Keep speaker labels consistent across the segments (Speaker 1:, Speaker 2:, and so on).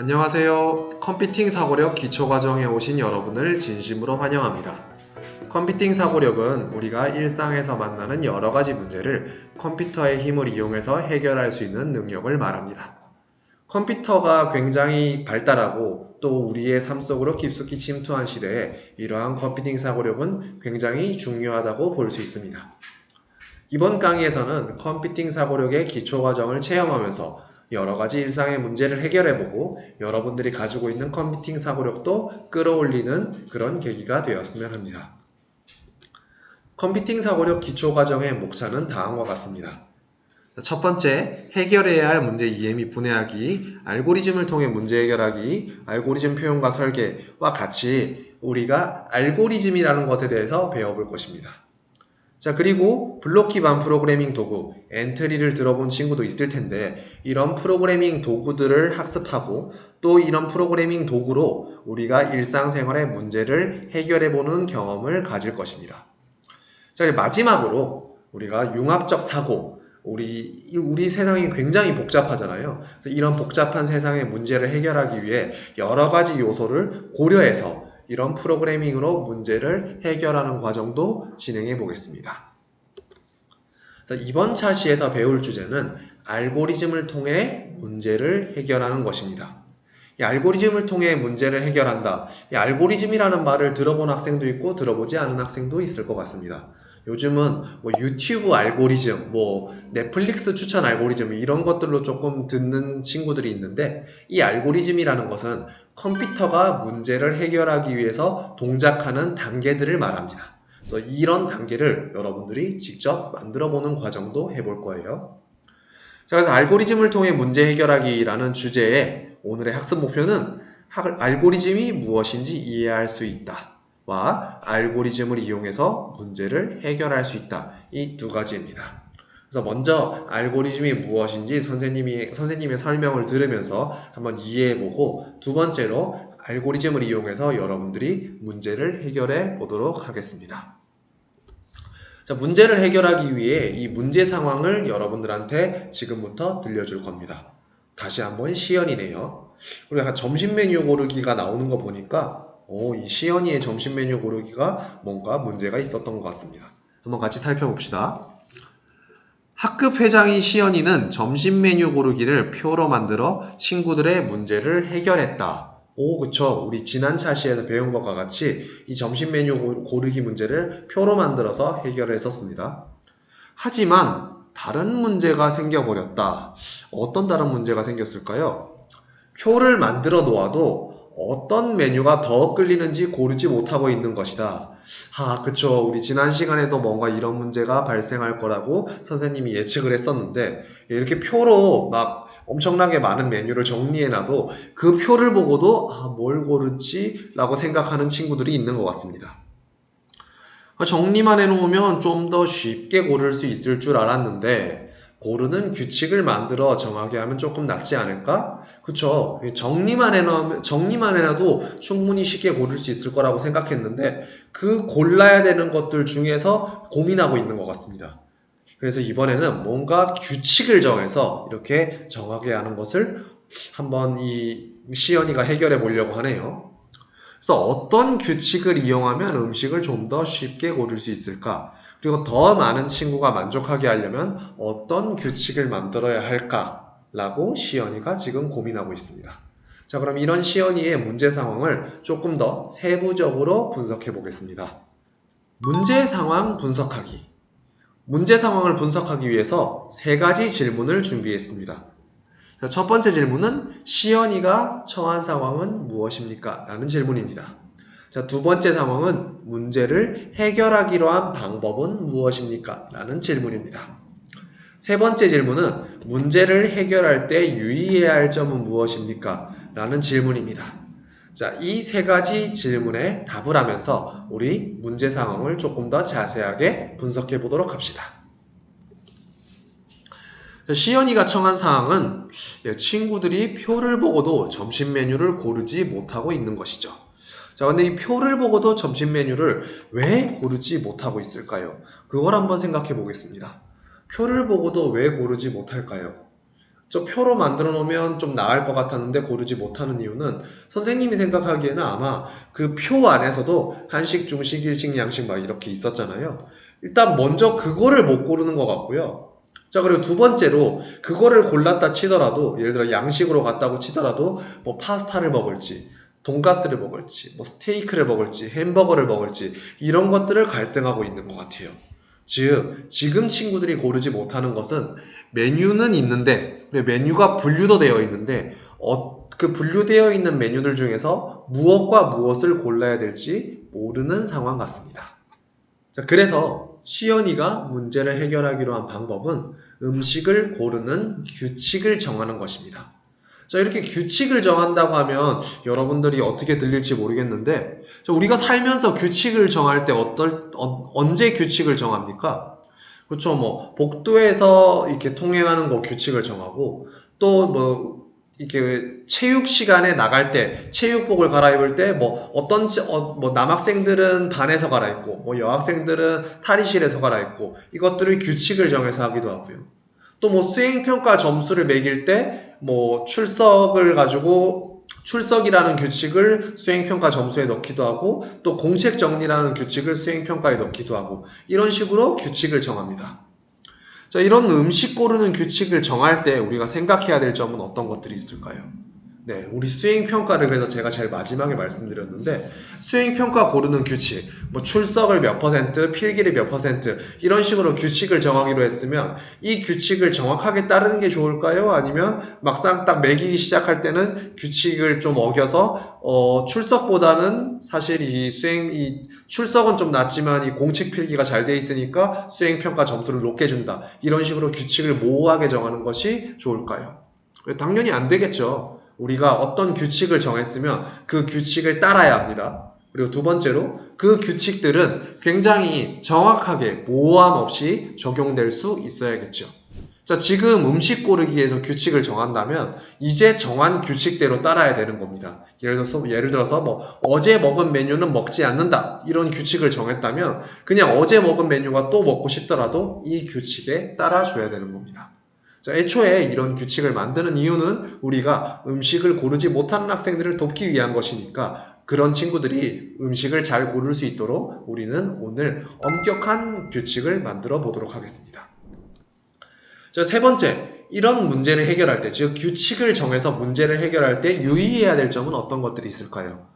Speaker 1: 안녕하세요. 컴퓨팅 사고력 기초과정에 오신 여러분을 진심으로 환영합니다. 컴퓨팅 사고력은 우리가 일상에서 만나는 여러 가지 문제를 컴퓨터의 힘을 이용해서 해결할 수 있는 능력을 말합니다. 컴퓨터가 굉장히 발달하고 또 우리의 삶 속으로 깊숙이 침투한 시대에 이러한 컴퓨팅 사고력은 굉장히 중요하다고 볼 수 있습니다. 이번 강의에서는 컴퓨팅 사고력의 기초과정을 체험하면서 여러가지 일상의 문제를 해결해보고 여러분들이 가지고 있는 컴퓨팅 사고력도 끌어올리는 그런 계기가 되었으면 합니다. 컴퓨팅 사고력 기초과정의 목차는 다음과 같습니다. 첫 번째, 해결해야 할 문제 이해 및 분해하기, 알고리즘을 통해 문제 해결하기, 알고리즘 표현과 설계와 같이 우리가 알고리즘이라는 것에 대해서 배워볼 것입니다. 자, 그리고 블록 기반 프로그래밍 도구, 엔트리를 들어본 친구도 있을 텐데 이런 프로그래밍 도구들을 학습하고 또 이런 프로그래밍 도구로 우리가 일상생활의 문제를 해결해보는 경험을 가질 것입니다. 자, 마지막으로 우리가 융합적 사고, 우리 세상이 굉장히 복잡하잖아요. 그래서 이런 복잡한 세상의 문제를 해결하기 위해 여러 가지 요소를 고려해서 이런 프로그래밍으로 문제를 해결하는 과정도 진행해 보겠습니다. 이번 차시에서 배울 주제는 알고리즘을 통해 문제를 해결하는 것입니다. 이 알고리즘을 통해 문제를 해결한다. 이 알고리즘이라는 말을 들어본 학생도 있고 들어보지 않은 학생도 있을 것 같습니다. 요즘은 유튜브 알고리즘, 넷플릭스 추천 알고리즘 이런 것들로 조금 듣는 친구들이 있는데 이 알고리즘이라는 것은 컴퓨터가 문제를 해결하기 위해서 동작하는 단계들을 말합니다. 그래서 이런 단계를 여러분들이 직접 만들어 보는 과정도 해볼 거예요. 자, 그래서 알고리즘을 통해 문제 해결하기라는 주제의 오늘의 학습 목표는 알고리즘이 무엇인지 이해할 수 있다 와 알고리즘을 이용해서 문제를 해결할 수 있다. 이 두 가지입니다. 그래서 먼저 알고리즘이 무엇인지 선생님의 설명을 들으면서 한번 이해해보고 두 번째로 알고리즘을 이용해서 여러분들이 문제를 해결해 보도록 하겠습니다. 자, 문제를 해결하기 위해 이 문제 상황을 여러분들한테 지금부터 들려줄 겁니다. 다시 한번 시연이네요. 그리고 약간 점심 메뉴 고르기가 나오는 거 보니까 이 시연이의 점심 메뉴 고르기가 뭔가 문제가 있었던 것 같습니다. 한번 같이 살펴봅시다. 학급 회장인 시연이는 점심 메뉴 고르기를 표로 만들어 친구들의 문제를 해결했다. 그쵸. 우리 지난 차시에서 배운 것과 같이 이 점심 메뉴 고르기 문제를 표로 만들어서 해결을 했었습니다. 하지만 다른 문제가 생겨버렸다. 어떤 다른 문제가 생겼을까요? 표를 만들어 놓아도 어떤 메뉴가 더 끌리는지 고르지 못하고 있는 것이다. 그쵸. 우리 지난 시간에도 뭔가 이런 문제가 발생할 거라고 선생님이 예측을 했었는데, 이렇게 표로 막 엄청나게 많은 메뉴를 정리해놔도 그 표를 보고도 뭘 고르지? 라고 생각하는 친구들이 있는 것 같습니다. 정리만 해놓으면 좀 더 쉽게 고를 수 있을 줄 알았는데 고르는 규칙을 만들어 정하게 하면 조금 낫지 않을까? 그쵸? 정리만 해놔도 충분히 쉽게 고를 수 있을 거라고 생각했는데 그 골라야 되는 것들 중에서 고민하고 있는 것 같습니다. 그래서 이번에는 뭔가 규칙을 정해서 이렇게 정하게 하는 것을 한번 이 시연이가 해결해 보려고 하네요. 그래서 어떤 규칙을 이용하면 음식을 좀 더 쉽게 고를 수 있을까? 그리고 더 많은 친구가 만족하게 하려면 어떤 규칙을 만들어야 할까? 라고 시연이가 지금 고민하고 있습니다. 자, 그럼 이런 시연이의 문제 상황을 조금 더 세부적으로 분석해 보겠습니다. 문제 상황 분석하기. 문제 상황을 분석하기 위해서 세 가지 질문을 준비했습니다. 자, 첫 번째 질문은 시연이가 처한 상황은 무엇입니까? 라는 질문입니다. 자, 두 번째 상황은 문제를 해결하기로 한 방법은 무엇입니까? 라는 질문입니다. 세 번째 질문은 문제를 해결할 때 유의해야 할 점은 무엇입니까? 라는 질문입니다. 자, 이 세 가지 질문에 답을 하면서 우리 문제 상황을 조금 더 자세하게 분석해 보도록 합시다. 시연이가 청한 사항은 친구들이 표를 보고도 점심 메뉴를 고르지 못하고 있는 것이죠. 자, 근데 이 표를 보고도 점심 메뉴를 왜 고르지 못하고 있을까요? 그걸 한번 생각해 보겠습니다. 표를 보고도 왜 고르지 못할까요? 저 표로 만들어 놓으면 좀 나을 것 같았는데 고르지 못하는 이유는 선생님이 생각하기에는 아마 그 표 안에서도 한식, 중식, 일식, 양식 막 이렇게 있었잖아요. 일단 먼저 그거를 못 고르는 것 같고요. 자, 그리고 두 번째로 그거를 골랐다 치더라도 예를 들어 양식으로 갔다고 치더라도 뭐 파스타를 먹을지 돈가스를 먹을지 뭐 스테이크를 먹을지 햄버거를 먹을지 이런 것들을 갈등하고 있는 것 같아요. 즉 지금 친구들이 고르지 못하는 것은 메뉴는 있는데 메뉴가 분류도 되어 있는데 그 분류되어 있는 메뉴들 중에서 무엇과 무엇을 골라야 될지 모르는 상황 같습니다. 자, 그래서 시연이가 문제를 해결하기로 한 방법은 음식을 고르는 규칙을 정하는 것입니다. 자, 이렇게 규칙을 정한다고 하면 여러분들이 어떻게 들릴지 모르겠는데, 자, 우리가 살면서 규칙을 정할 때 언제 규칙을 정합니까? 그렇죠. 뭐, 복도에서 이렇게 통행하는 거 규칙을 정하고, 또 뭐, 이렇게 체육 시간에 나갈 때, 체육복을 갈아입을 때, 뭐 남학생들은 반에서 갈아입고, 뭐 여학생들은 탈의실에서 갈아입고, 이것들을 규칙을 정해서 하기도 하고요. 또 뭐 수행평가 점수를 매길 때 뭐 출석을 가지고 출석이라는 규칙을 수행평가 점수에 넣기도 하고 또 공책 정리라는 규칙을 수행평가에 넣기도 하고 이런 식으로 규칙을 정합니다. 자, 이런 음식 고르는 규칙을 정할 때 우리가 생각해야 될 점은 어떤 것들이 있을까요? 네, 우리 수행평가를 그래서 제가 제일 마지막에 말씀드렸는데 수행평가 고르는 규칙, 뭐 출석을 몇 퍼센트, 필기를 몇 퍼센트 이런 식으로 규칙을 정하기로 했으면 이 규칙을 정확하게 따르는 게 좋을까요? 아니면 막상 딱 매기기 시작할 때는 규칙을 좀 어겨서 출석보다는 사실 이 출석은 좀 낮지만 이 공책 필기가 잘 돼 있으니까 수행평가 점수를 높게 준다. 이런 식으로 규칙을 모호하게 정하는 것이 좋을까요? 당연히 안 되겠죠. 우리가 어떤 규칙을 정했으면 그 규칙을 따라야 합니다. 그리고 두 번째로 그 규칙들은 굉장히 정확하게 모호함 없이 적용될 수 있어야겠죠. 자, 지금 음식 고르기에서 규칙을 정한다면 이제 정한 규칙대로 따라야 되는 겁니다. 예를 들어서 뭐 어제 먹은 메뉴는 먹지 않는다 이런 규칙을 정했다면 그냥 어제 먹은 메뉴가 또 먹고 싶더라도 이 규칙에 따라줘야 되는 겁니다. 자, 애초에 이런 규칙을 만드는 이유는 우리가 음식을 고르지 못하는 학생들을 돕기 위한 것이니까 그런 친구들이 음식을 잘 고를 수 있도록 우리는 오늘 엄격한 규칙을 만들어 보도록 하겠습니다. 자, 세 번째, 이런 문제를 해결할 때, 즉 규칙을 정해서 문제를 해결할 때 유의해야 될 점은 어떤 것들이 있을까요?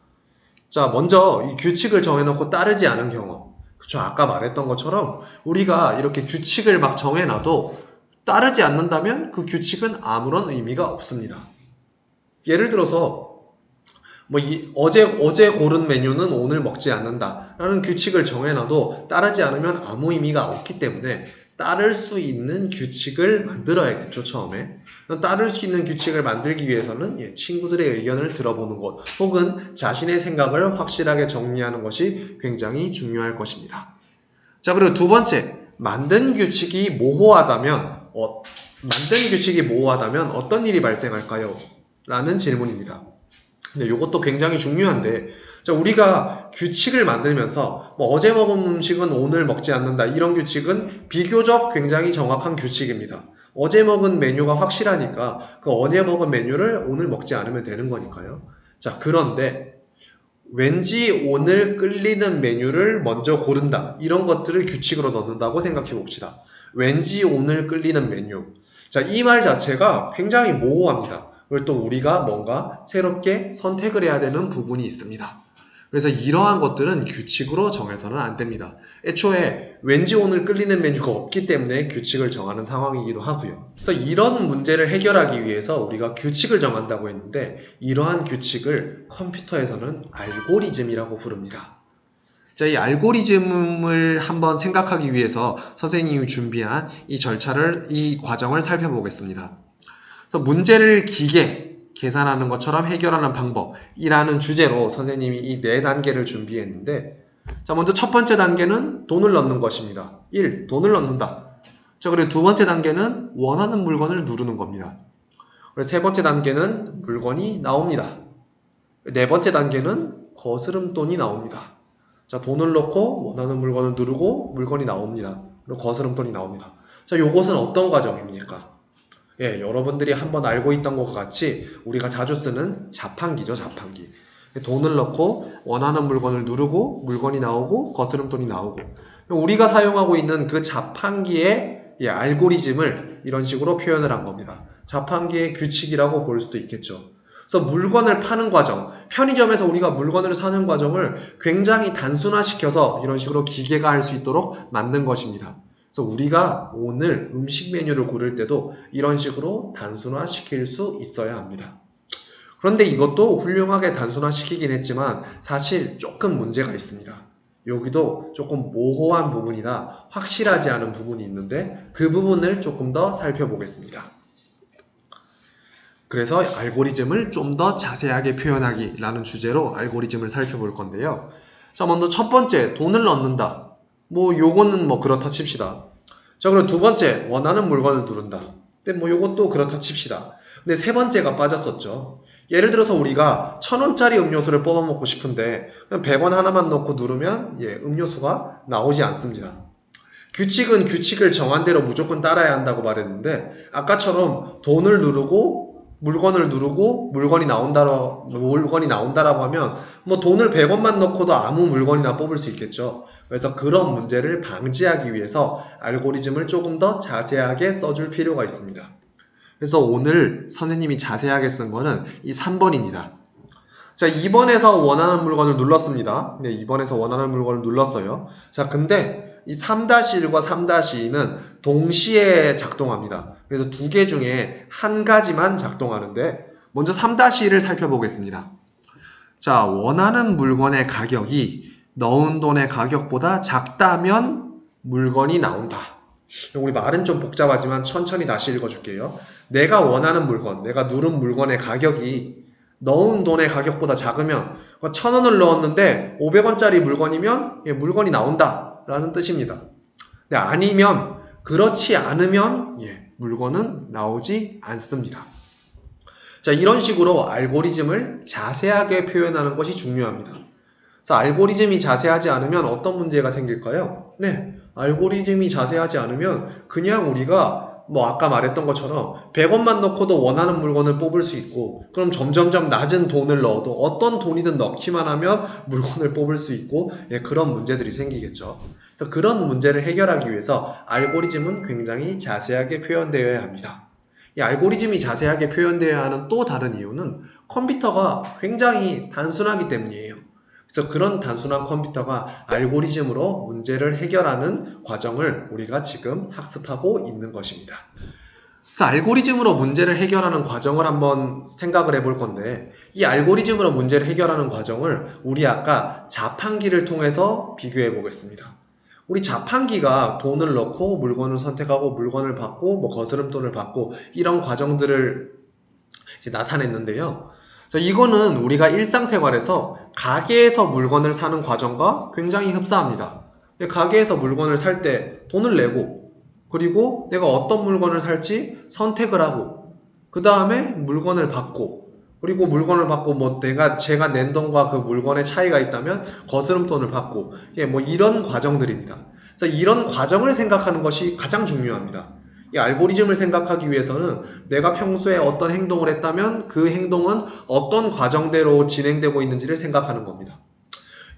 Speaker 1: 자, 먼저 이 규칙을 정해놓고 따르지 않은 경험. 그쵸, 아까 말했던 것처럼 우리가 이렇게 규칙을 막 정해놔도 따르지 않는다면 그 규칙은 아무런 의미가 없습니다. 예를 들어서 어제 고른 메뉴는 오늘 먹지 않는다라는 규칙을 정해놔도 따르지 않으면 아무 의미가 없기 때문에 따를 수 있는 규칙을 만들어야겠죠, 처음에. 따를 수 있는 규칙을 만들기 위해서는 친구들의 의견을 들어보는 것 혹은 자신의 생각을 확실하게 정리하는 것이 굉장히 중요할 것입니다. 자, 그리고 두 번째, 만든 규칙이 모호하다면 어떤 일이 발생할까요? 라는 질문입니다. 근데 이것도 굉장히 중요한데, 자, 우리가 규칙을 만들면서 어제 먹은 음식은 오늘 먹지 않는다 이런 규칙은 비교적 굉장히 정확한 규칙입니다. 어제 먹은 메뉴가 확실하니까 그 어제 먹은 메뉴를 오늘 먹지 않으면 되는 거니까요. 자, 그런데 왠지 오늘 끌리는 메뉴를 먼저 고른다 이런 것들을 규칙으로 넣는다고 생각해 봅시다. 왠지 오늘 끌리는 메뉴. 자, 이 말 자체가 굉장히 모호합니다. 그리고 또 우리가 뭔가 새롭게 선택을 해야 되는 부분이 있습니다. 그래서 이러한 것들은 규칙으로 정해서는 안 됩니다. 애초에 왠지 오늘 끌리는 메뉴가 없기 때문에 규칙을 정하는 상황이기도 하고요. 그래서 이런 문제를 해결하기 위해서 우리가 규칙을 정한다고 했는데 이러한 규칙을 컴퓨터에서는 알고리즘이라고 부릅니다. 자, 이 알고리즘을 한번 생각하기 위해서 선생님이 준비한 이 과정을 살펴보겠습니다. 그래서 문제를 계산하는 것처럼 해결하는 방법이라는 주제로 선생님이 이 네 단계를 준비했는데, 자, 먼저 첫 번째 단계는 돈을 넣는 것입니다. 1. 돈을 넣는다. 자, 그리고 두 번째 단계는 원하는 물건을 누르는 겁니다. 그리고 세 번째 단계는 물건이 나옵니다. 네 번째 단계는 거스름돈이 나옵니다. 자, 돈을 넣고 원하는 물건을 누르고 물건이 나옵니다. 그리고 거스름돈이 나옵니다. 자, 요것은 어떤 과정입니까? 예, 여러분들이 한번 알고 있던 것과 같이 우리가 자주 쓰는 자판기죠, 자판기. 돈을 넣고 원하는 물건을 누르고 물건이 나오고 거스름돈이 나오고, 우리가 사용하고 있는 그 자판기의 알고리즘을 이런 식으로 표현을 한 겁니다. 자판기의 규칙이라고 볼 수도 있겠죠. 그래서 물건을 파는 과정, 편의점에서 우리가 물건을 사는 과정을 굉장히 단순화시켜서 이런 식으로 기계가 할 수 있도록 만든 것입니다. 그래서 우리가 오늘 음식 메뉴를 고를 때도 이런 식으로 단순화시킬 수 있어야 합니다. 그런데 이것도 훌륭하게 단순화시키긴 했지만 사실 조금 문제가 있습니다. 여기도 조금 모호한 부분이나 확실하지 않은 부분이 있는데 그 부분을 조금 더 살펴보겠습니다. 그래서 알고리즘을 좀 더 자세하게 표현하기 라는 주제로 알고리즘을 살펴볼 건데요. 자, 먼저 첫 번째, 돈을 넣는다. 요거는 그렇다 칩시다. 자, 그리고 두 번째, 원하는 물건을 누른다. 근데 요것도 그렇다 칩시다. 근데 세 번째가 빠졌었죠. 예를 들어서 우리가 1,000원짜리 음료수를 뽑아 먹고 싶은데 100원 하나만 넣고 누르면 음료수가 나오지 않습니다. 규칙은 규칙을 정한 대로 무조건 따라야 한다고 말했는데 아까처럼 돈을 누르고 물건을 누르고 물건이 나온다라고 하면 돈을 100원만 넣고도 아무 물건이나 뽑을 수 있겠죠. 그래서 그런 문제를 방지하기 위해서 알고리즘을 조금 더 자세하게 써줄 필요가 있습니다. 그래서 오늘 선생님이 자세하게 쓴 거는 이 3번입니다. 자, 2번에서 원하는 물건을 눌렀습니다. 네, 2번에서 원하는 물건을 눌렀어요. 자, 근데 이 3-1과 3-2는 동시에 작동합니다. 그래서 두 개 중에 한 가지만 작동하는데 먼저 3-1을 살펴보겠습니다. 자, 원하는 물건의 가격이 넣은 돈의 가격보다 작다면 물건이 나온다. 우리 말은 좀 복잡하지만 천천히 다시 읽어줄게요. 내가 원하는 물건, 내가 누른 물건의 가격이 넣은 돈의 가격보다 작으면 1,000원을 넣었는데 500원짜리 물건이면 물건이 나온다 라는 뜻입니다. 근데 아니면 그렇지 않으면 물건은 나오지 않습니다. 자, 이런 식으로 알고리즘을 자세하게 표현하는 것이 중요합니다. 그래서 알고리즘이 자세하지 않으면 어떤 문제가 생길까요? 네, 알고리즘이 자세하지 않으면 그냥 우리가 아까 말했던 것처럼 100원만 넣고도 원하는 물건을 뽑을 수 있고, 그럼 점점점 낮은 돈을 넣어도 어떤 돈이든 넣기만 하면 물건을 뽑을 수 있고, 그런 문제들이 생기겠죠. 그래서 그런 문제를 해결하기 위해서 알고리즘은 굉장히 자세하게 표현되어야 합니다. 이 알고리즘이 자세하게 표현되어야 하는 또 다른 이유는 컴퓨터가 굉장히 단순하기 때문이에요. 그래서 그런 단순한 컴퓨터가 알고리즘으로 문제를 해결하는 과정을 우리가 지금 학습하고 있는 것입니다. 그래서 알고리즘으로 문제를 해결하는 과정을 한번 생각을 해볼 건데, 이 알고리즘으로 문제를 해결하는 과정을 우리 아까 자판기를 통해서 비교해 보겠습니다. 우리 자판기가 돈을 넣고 물건을 선택하고 물건을 받고 거스름돈을 받고 이런 과정들을 이제 나타냈는데요. 이거는 우리가 일상생활에서 가게에서 물건을 사는 과정과 굉장히 흡사합니다. 가게에서 물건을 살 때 돈을 내고, 그리고 내가 어떤 물건을 살지 선택을 하고, 그 다음에 물건을 받고, 그리고 물건을 받고 제가 낸 돈과 그 물건의 차이가 있다면 거스름돈을 받고, 이런 과정들입니다. 그래서 이런 과정을 생각하는 것이 가장 중요합니다. 이 알고리즘을 생각하기 위해서는 내가 평소에 어떤 행동을 했다면 그 행동은 어떤 과정대로 진행되고 있는지를 생각하는 겁니다.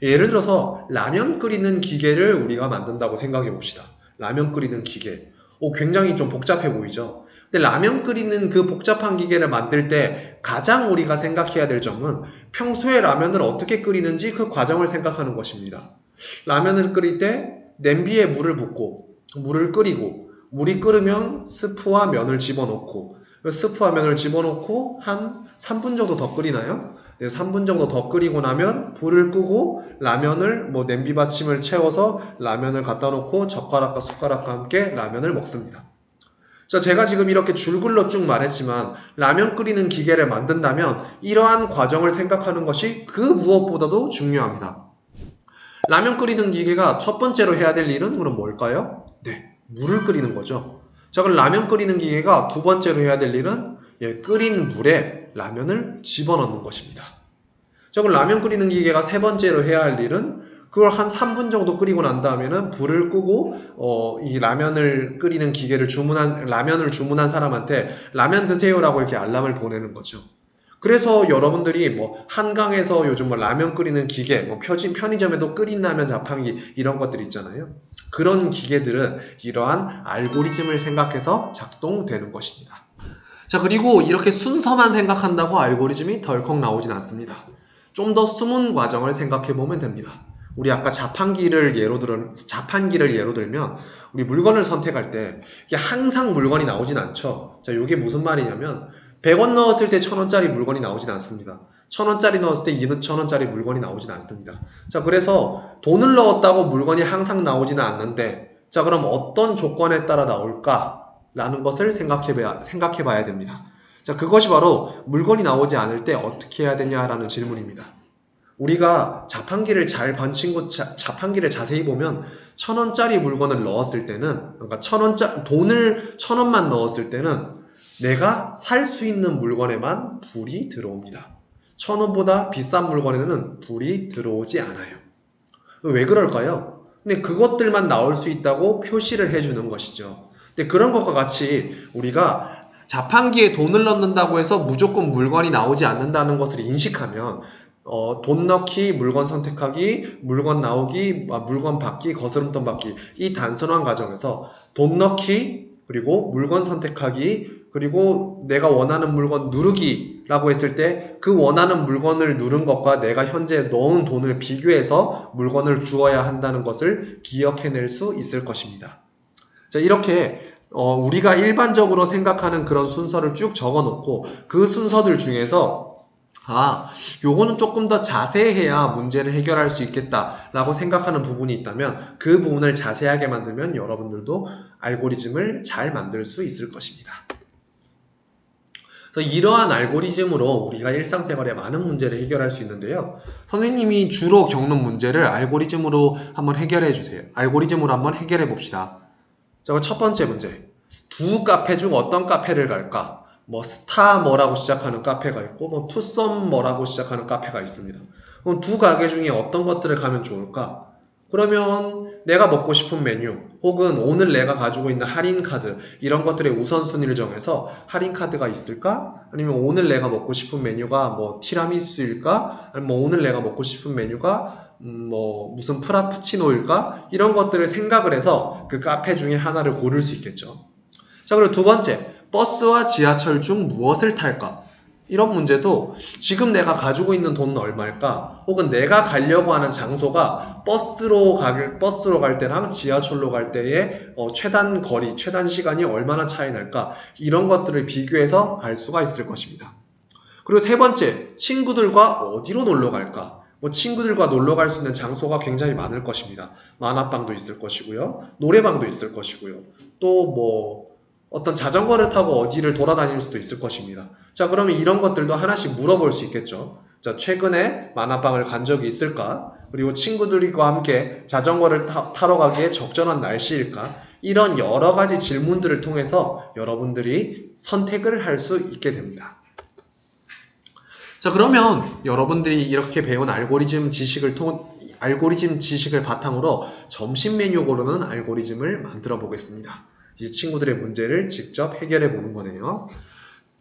Speaker 1: 예를 들어서 라면 끓이는 기계를 우리가 만든다고 생각해 봅시다. 라면 끓이는 기계. 굉장히 좀 복잡해 보이죠? 근데 라면 끓이는 그 복잡한 기계를 만들 때 가장 우리가 생각해야 될 점은 평소에 라면을 어떻게 끓이는지 그 과정을 생각하는 것입니다. 라면을 끓일 때 냄비에 물을 붓고 물을 끓이고, 물이 끓으면 스프와 면을 집어넣고, 스프와 면을 집어넣고 한 3분 정도 더 끓이나요? 네, 3분 정도 더 끓이고 나면 불을 끄고 라면을 냄비 받침을 채워서 라면을 갖다 놓고 젓가락과 숟가락과 함께 라면을 먹습니다. 자, 제가 지금 이렇게 줄글러 쭉 말했지만 라면 끓이는 기계를 만든다면 이러한 과정을 생각하는 것이 그 무엇보다도 중요합니다. 라면 끓이는 기계가 첫 번째로 해야 될 일은 그럼 뭘까요? 네, 물을 끓이는 거죠. 자, 그럼 라면 끓이는 기계가 두 번째로 해야 될 일은 끓인 물에 라면을 집어넣는 것입니다. 자, 그럼 라면 끓이는 기계가 세 번째로 해야 할 일은 그걸 한 3분 정도 끓이고 난 다음에는 불을 끄고 이 라면을 끓이는 기계를 라면을 주문한 사람한테 라면 드세요라고 이렇게 알람을 보내는 거죠. 그래서 여러분들이 뭐 한강에서 요즘 뭐 라면 끓이는 기계, 뭐 편의점에도 끓인 라면 자판기 이런 것들 있잖아요. 그런 기계들은 이러한 알고리즘을 생각해서 작동되는 것입니다. 자, 그리고 이렇게 순서만 생각한다고 알고리즘이 덜컥 나오진 않습니다. 좀 더 숨은 과정을 생각해 보면 됩니다. 우리 아까 자판기를 예로 들면 우리 물건을 선택할 때 이게 항상 물건이 나오진 않죠. 자, 이게 무슨 말이냐면 100원 넣었을 때 1000원짜리 물건이 나오진 않습니다. 1000원짜리 넣었을 때 2000원짜리 물건이 나오진 않습니다. 자, 그래서 돈을 넣었다고 물건이 항상 나오지는 않는데, 자, 그럼 어떤 조건에 따라 나올까? 라는 것을 생각해 봐야 됩니다. 자, 그것이 바로 물건이 나오지 않을 때 어떻게 해야 되냐라는 질문입니다. 우리가 자판기를 자판기를 자세히 보면 1000원짜리 물건을 넣었을 때는, 그러니까 돈을 1000원만 넣었을 때는 내가 살 수 있는 물건에만 불이 들어옵니다. 1000원보다 비싼 물건에는 불이 들어오지 않아요. 왜 그럴까요? 근데 그것들만 나올 수 있다고 표시를 해주는 것이죠. 근데 그런 것과 같이 우리가 자판기에 돈을 넣는다고 해서 무조건 물건이 나오지 않는다는 것을 인식하면 돈 넣기, 물건 선택하기, 물건 나오기, 물건 받기, 거스름돈 받기 이 단순한 과정에서 돈 넣기, 그리고 물건 선택하기, 그리고 내가 원하는 물건 누르기 라고 했을 때 그 원하는 물건을 누른 것과 내가 현재 넣은 돈을 비교해서 물건을 주어야 한다는 것을 기억해낼 수 있을 것입니다. 자, 이렇게 우리가 일반적으로 생각하는 그런 순서를 쭉 적어놓고 그 순서들 중에서 요거는 조금 더 자세해야 문제를 해결할 수 있겠다라고 생각하는 부분이 있다면 그 부분을 자세하게 만들면 여러분들도 알고리즘을 잘 만들 수 있을 것입니다. 그래서 이러한 알고리즘으로 우리가 일상생활에 많은 문제를 해결할 수 있는데요. 선생님이 주로 겪는 문제를 알고리즘으로 한번 해결해 주세요. 알고리즘으로 한번 해결해 봅시다. 자, 첫 번째 문제. 두 카페 중 어떤 카페를 갈까? 뭐 스타 뭐라고 시작하는 카페가 있고 뭐 투썸 뭐라고 시작하는 카페가 있습니다. 그럼 두 가게 중에 어떤 것들을 가면 좋을까? 그러면 내가 먹고 싶은 메뉴 혹은 오늘 내가 가지고 있는 할인 카드 이런 것들의 우선순위를 정해서 할인 카드가 있을까? 아니면 오늘 내가 먹고 싶은 메뉴가 뭐 티라미수일까? 아니면 뭐 오늘 내가 먹고 싶은 메뉴가 뭐 무슨 프라푸치노일까? 이런 것들을 생각을 해서 그 카페 중에 하나를 고를 수 있겠죠. 자, 그리고 두 번째, 버스와 지하철 중 무엇을 탈까? 이런 문제도 지금 내가 가지고 있는 돈은 얼마일까? 혹은 내가 가려고 하는 장소가 버스로 갈 때랑 지하철로 갈 때의 최단 거리, 최단 시간이 얼마나 차이 날까? 이런 것들을 비교해서 알 수가 있을 것입니다. 그리고 세 번째, 친구들과 어디로 놀러 갈까? 뭐 친구들과 놀러 갈 수 있는 장소가 굉장히 많을 것입니다. 만화방도 있을 것이고요. 노래방도 있을 것이고요. 또 뭐 어떤 자전거를 타고 어디를 돌아다닐 수도 있을 것입니다. 자, 그러면 이런 것들도 하나씩 물어볼 수 있겠죠. 자, 최근에 만화방을 간 적이 있을까? 그리고 친구들과 함께 자전거를 타러 가기에 적절한 날씨일까? 이런 여러 가지 질문들을 통해서 여러분들이 선택을 할 수 있게 됩니다. 자, 그러면 여러분들이 이렇게 배운 알고리즘 지식을 바탕으로 점심 메뉴 고르는 알고리즘을 만들어 보겠습니다. 이 친구들의 문제를 직접 해결해 보는 거네요.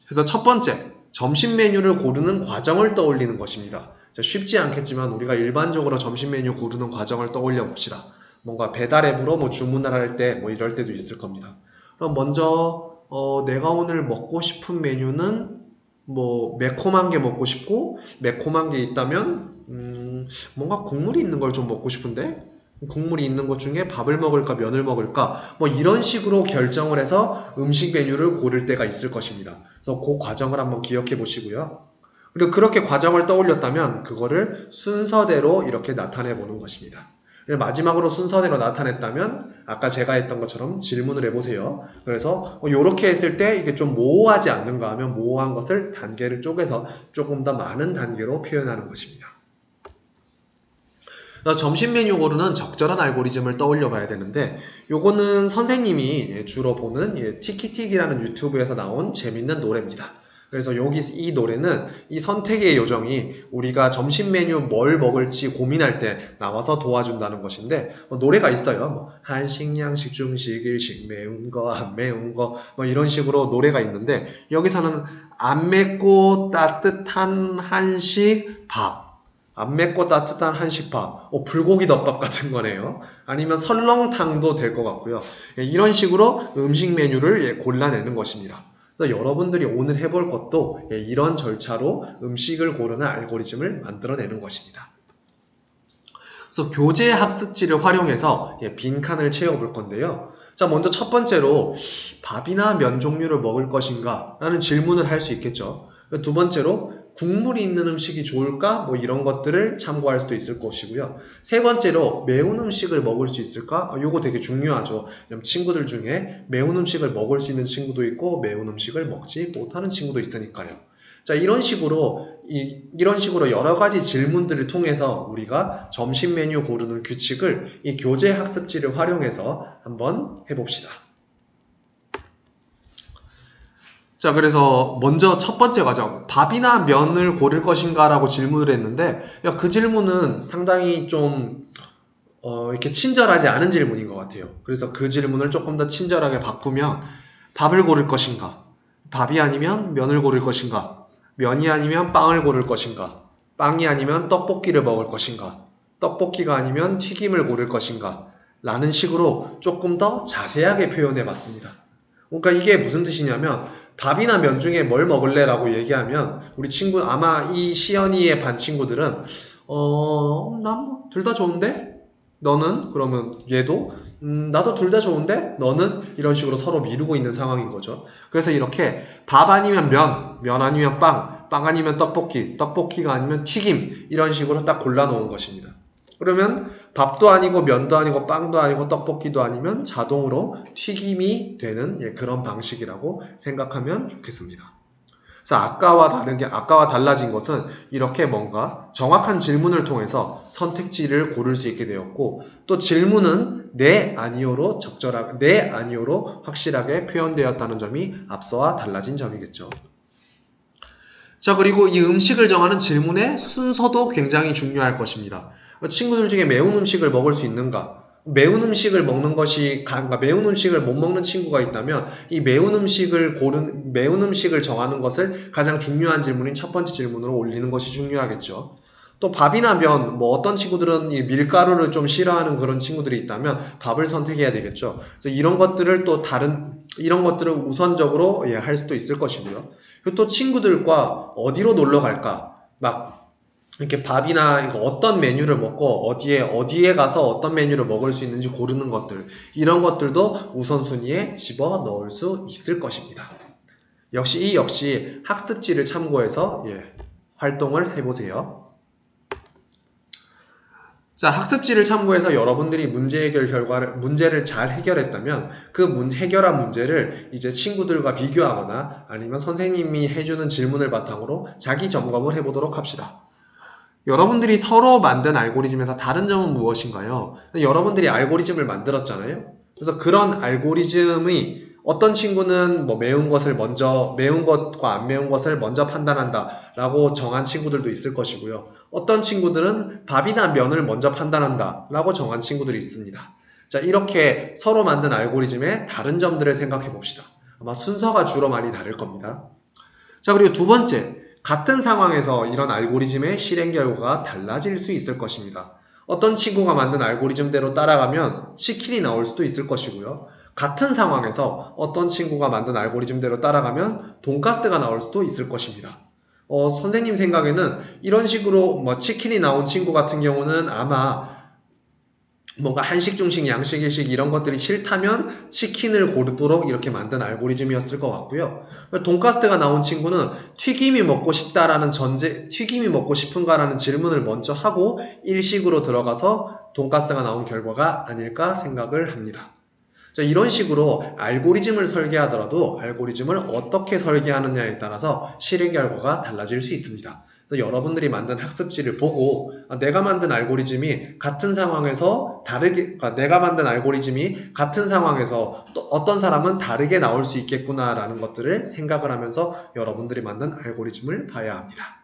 Speaker 1: 그래서 첫 번째, 점심 메뉴를 고르는 과정을 떠올리는 것입니다. 자, 쉽지 않겠지만 우리가 일반적으로 점심 메뉴 고르는 과정을 떠올려 봅시다. 뭔가 배달 앱으로 뭐 주문을 할 때 뭐 이럴 때도 있을 겁니다. 그럼 먼저 내가 오늘 먹고 싶은 메뉴는 뭐 매콤한 게 먹고 싶고, 매콤한 게 있다면 뭔가 국물이 있는 걸 좀 먹고 싶은데 국물이 있는 것 중에 밥을 먹을까 면을 먹을까 뭐 이런 식으로 결정을 해서 음식 메뉴를 고를 때가 있을 것입니다. 그래서 그 과정을 한번 기억해 보시고요. 그리고 그렇게 과정을 떠올렸다면 그거를 순서대로 이렇게 나타내 보는 것입니다. 마지막으로 순서대로 나타냈다면 아까 제가 했던 것처럼 질문을 해보세요. 그래서 이렇게 했을 때 이게 좀 모호하지 않는가 하면 모호한 것을 단계를 쪼개서 조금 더 많은 단계로 표현하는 것입니다. 점심 메뉴 고르는 적절한 알고리즘을 떠올려 봐야 되는데 요거는 선생님이 주로 보는 티키틱이라는 유튜브에서 나온 재밌는 노래입니다. 그래서 여기 이 노래는 이 선택의 요정이 우리가 점심 메뉴 뭘 먹을지 고민할 때 나와서 도와준다는 것인데 노래가 있어요. 뭐 한식, 양식, 중식, 일식, 매운 거, 안 매운 거 뭐 이런 식으로 노래가 있는데 여기서는 안 맵고 따뜻한 한식 밥, 안 맵고 따뜻한 한식밥, 불고기 덮밥 같은 거네요. 아니면 설렁탕도 될 것 같고요. 이런 식으로 음식 메뉴를 골라내는 것입니다. 그래서 여러분들이 오늘 해볼 것도 이런 절차로 음식을 고르는 알고리즘을 만들어내는 것입니다. 그래서 교재 학습지를 활용해서 빈칸을 채워볼 건데요. 자, 먼저 첫 번째로 밥이나 면 종류를 먹을 것인가? 라는 질문을 할 수 있겠죠. 두 번째로 국물이 있는 음식이 좋을까? 뭐 이런 것들을 참고할 수도 있을 것이고요. 세 번째로 매운 음식을 먹을 수 있을까? 요거 되게 중요하죠. 친구들 중에 매운 음식을 먹을 수 있는 친구도 있고 매운 음식을 먹지 못하는 친구도 있으니까요. 자, 이런 식으로 여러 가지 질문들을 통해서 우리가 점심 메뉴 고르는 규칙을 이 교재 학습지를 활용해서 한번 해봅시다. 자, 그래서 먼저 첫 번째 과정, 밥이나 면을 고를 것인가 라고 질문을 했는데, 그 질문은 상당히 좀 이렇게 친절하지 않은 질문인 것 같아요. 그래서 그 질문을 조금 더 친절하게 바꾸면 밥을 고를 것인가? 밥이 아니면 면을 고를 것인가? 면이 아니면 빵을 고를 것인가? 빵이 아니면 떡볶이를 먹을 것인가? 떡볶이가 아니면 튀김을 고를 것인가? 라는 식으로 조금 더 자세하게 표현해 봤습니다. 그러니까 이게 무슨 뜻이냐면 밥이나 면 중에 뭘 먹을래? 라고 얘기하면 우리 친구 아마 이 시연이의 반 친구들은 난 뭐 둘 다 좋은데? 너는? 그러면 얘도 나도 둘 다 좋은데? 너는? 이런 식으로 서로 미루고 있는 상황인 거죠. 그래서 이렇게 밥 아니면 면, 면 아니면 빵, 빵 아니면 떡볶이, 떡볶이가 아니면 튀김 이런 식으로 딱 골라놓은 것입니다. 그러면 밥도 아니고 면도 아니고 빵도 아니고 떡볶이도 아니면 자동으로 튀김이 되는 그런 방식이라고 생각하면 좋겠습니다. 그래서 아까와 달라진 것은 이렇게 뭔가 정확한 질문을 통해서 선택지를 고를 수 있게 되었고, 또 질문은 네, 아니요로 네, 아니요로 확실하게 표현되었다는 점이 앞서와 달라진 점이겠죠. 자, 그리고 이 음식을 정하는 질문의 순서도 굉장히 중요할 것입니다. 친구들 중에 매운 음식을 먹을 수 있는가? 매운 음식을 먹는 그러니까 매운 음식을 못 먹는 친구가 있다면 이 매운 음식을 정하는 것을 가장 중요한 질문인 첫 번째 질문으로 올리는 것이 중요하겠죠. 또 밥이나 면, 뭐 어떤 친구들은 이 밀가루를 좀 싫어하는 그런 친구들이 있다면 밥을 선택해야 되겠죠. 그래서 이런 것들을 우선적으로 할 수도 있을 것이고요. 그리고 또 친구들과 어디로 놀러 갈까? 막 이렇게 밥이나 어떤 메뉴를 먹고 어디에 가서 어떤 메뉴를 먹을 수 있는지 고르는 것들, 이런 것들도 우선순위에 집어 넣을 수 있을 것입니다. 역시 학습지를 참고해서 활동을 해보세요. 자, 학습지를 참고해서 여러분들이 문제를 잘 해결했다면 그 해결한 문제를 이제 친구들과 비교하거나 아니면 선생님이 해주는 질문을 바탕으로 자기 점검을 해보도록 합시다. 여러분들이 서로 만든 알고리즘에서 다른 점은 무엇인가요? 여러분들이 알고리즘을 만들었잖아요. 그래서 그런 알고리즘이 어떤 친구는 뭐 매운 것과 안 매운 것을 먼저 판단한다 라고 정한 친구들도 있을 것이고요. 어떤 친구들은 밥이나 면을 먼저 판단한다 라고 정한 친구들이 있습니다. 자, 이렇게 서로 만든 알고리즘의 다른 점들을 생각해 봅시다. 아마 순서가 주로 많이 다를 겁니다. 자, 그리고 두 번째, 같은 상황에서 이런 알고리즘의 실행 결과가 달라질 수 있을 것입니다. 어떤 친구가 만든 알고리즘대로 따라가면 치킨이 나올 수도 있을 것이고요. 같은 상황에서 어떤 친구가 만든 알고리즘대로 따라가면 돈가스가 나올 수도 있을 것입니다. 선생님 생각에는 이런 식으로 치킨이 나온 친구 같은 경우는 아마 뭔가 한식, 중식, 양식, 일식 이런 것들이 싫다면 치킨을 고르도록 이렇게 만든 알고리즘이었을 것 같고요. 돈가스가 나온 친구는 튀김이 먹고 싶은가라는 질문을 먼저 하고 일식으로 들어가서 돈가스가 나온 결과가 아닐까 생각을 합니다. 자, 이런 식으로 알고리즘을 설계하더라도 알고리즘을 어떻게 설계하느냐에 따라서 실행 결과가 달라질 수 있습니다. 그래서 여러분들이 만든 학습지를 보고 내가 만든 알고리즘이 같은 상황에서 다르게, 내가 만든 알고리즘이 같은 상황에서 또 어떤 사람은 다르게 나올 수 있겠구나라는 것들을 생각을 하면서 여러분들이 만든 알고리즘을 봐야 합니다.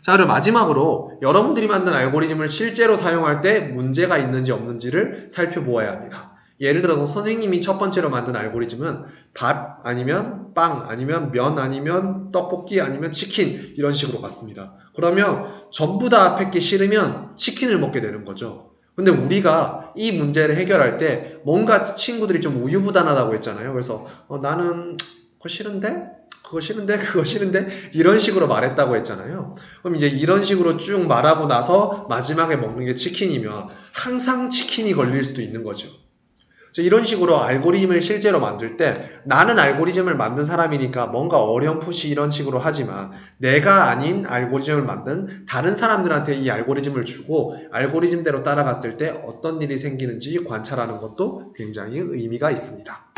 Speaker 1: 자, 그리고 마지막으로 여러분들이 만든 알고리즘을 실제로 사용할 때 문제가 있는지 없는지를 살펴보아야 합니다. 예를 들어서 선생님이 첫 번째로 만든 알고리즘은 밥 아니면 빵 아니면 면 아니면 떡볶이 아니면 치킨 이런 식으로 갔습니다. 그러면 전부 다 앞에 게 싫으면 치킨을 먹게 되는 거죠. 근데 우리가 이 문제를 해결할 때 뭔가 친구들이 좀 우유부단하다고 했잖아요. 그래서 나는 그거 싫은데? 그거 싫은데? 그거 싫은데? 이런 식으로 말했다고 했잖아요. 그럼 이제 이런 식으로 쭉 말하고 나서 마지막에 먹는 게 치킨이면 항상 치킨이 걸릴 수도 있는 거죠. 이런 식으로 알고리즘을 실제로 만들 때 나는 알고리즘을 만든 사람이니까 뭔가 어렴풋이 이런 식으로 하지만 내가 아닌 알고리즘을 만든 다른 사람들한테 이 알고리즘을 주고 알고리즘대로 따라갔을 때 어떤 일이 생기는지 관찰하는 것도 굉장히 의미가 있습니다.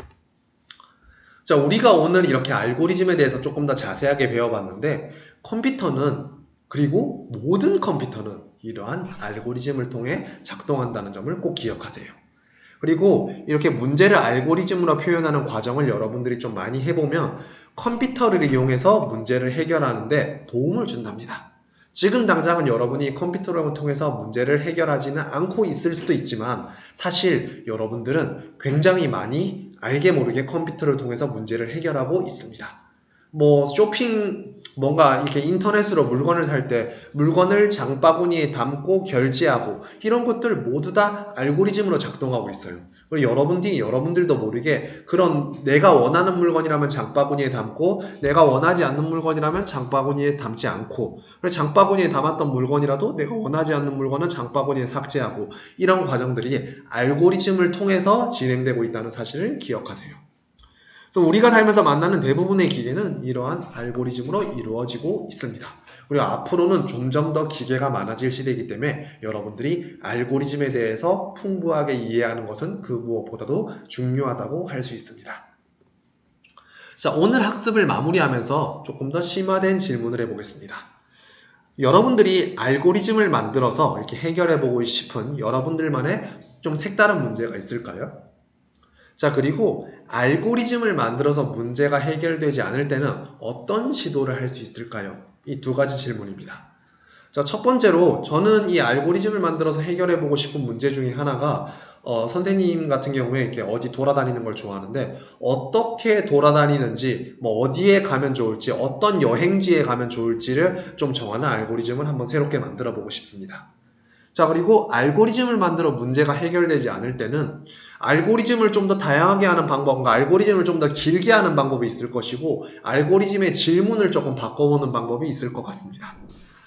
Speaker 1: 자, 우리가 오늘 이렇게 알고리즘에 대해서 조금 더 자세하게 배워봤는데 컴퓨터는 그리고 모든 컴퓨터는 이러한 알고리즘을 통해 작동한다는 점을 꼭 기억하세요. 그리고 이렇게 문제를 알고리즘으로 표현하는 과정을 여러분들이 좀 많이 해보면 컴퓨터를 이용해서 문제를 해결하는데 도움을 준답니다. 지금 당장은 여러분이 컴퓨터를 통해서 문제를 해결하지는 않고 있을 수도 있지만 사실 여러분들은 굉장히 많이 알게 모르게 컴퓨터를 통해서 문제를 해결하고 있습니다. 뭐 쇼핑 뭔가 이렇게 인터넷으로 물건을 살 때 물건을 장바구니에 담고 결제하고 이런 것들 모두 다 알고리즘으로 작동하고 있어요. 그리고 여러분들도 모르게 그런 내가 원하는 물건이라면 장바구니에 담고 내가 원하지 않는 물건이라면 장바구니에 담지 않고 그리고 장바구니에 담았던 물건이라도 내가 원하지 않는 물건은 장바구니에 삭제하고 이런 과정들이 알고리즘을 통해서 진행되고 있다는 사실을 기억하세요. 그래서 우리가 살면서 만나는 대부분의 기계는 이러한 알고리즘으로 이루어지고 있습니다. 그리고 앞으로는 점점 더 기계가 많아질 시대이기 때문에 여러분들이 알고리즘에 대해서 풍부하게 이해하는 것은 그 무엇보다도 중요하다고 할 수 있습니다. 자, 오늘 학습을 마무리하면서 조금 더 심화된 질문을 해보겠습니다. 여러분들이 알고리즘을 만들어서 이렇게 해결해보고 싶은 여러분들만의 좀 색다른 문제가 있을까요? 자, 그리고 알고리즘을 만들어서 문제가 해결되지 않을 때는 어떤 시도를 할 수 있을까요? 이 두 가지 질문입니다. 자, 첫 번째로 저는 이 알고리즘을 만들어서 해결해보고 싶은 문제 중에 하나가 선생님 같은 경우에 이렇게 어디 돌아다니는 걸 좋아하는데 어떻게 돌아다니는지 뭐 어디에 가면 좋을지 어떤 여행지에 가면 좋을지를 좀 정하는 알고리즘을 한번 새롭게 만들어 보고 싶습니다. 자, 그리고 알고리즘을 만들어 문제가 해결되지 않을 때는 알고리즘을 좀 더 다양하게 하는 방법과 알고리즘을 좀 더 길게 하는 방법이 있을 것이고 알고리즘의 질문을 조금 바꿔보는 방법이 있을 것 같습니다.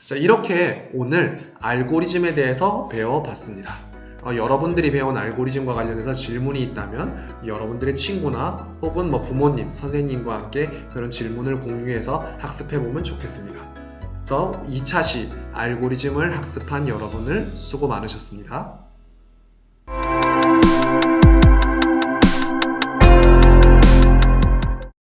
Speaker 1: 자, 이렇게 오늘 알고리즘에 대해서 배워봤습니다. 여러분들이 배운 알고리즘과 관련해서 질문이 있다면 여러분들의 친구나 혹은 뭐 부모님, 선생님과 함께 그런 질문을 공유해서 학습해보면 좋겠습니다. 그래서 2차 시 알고리즘을 학습한 여러분을 수고 많으셨습니다.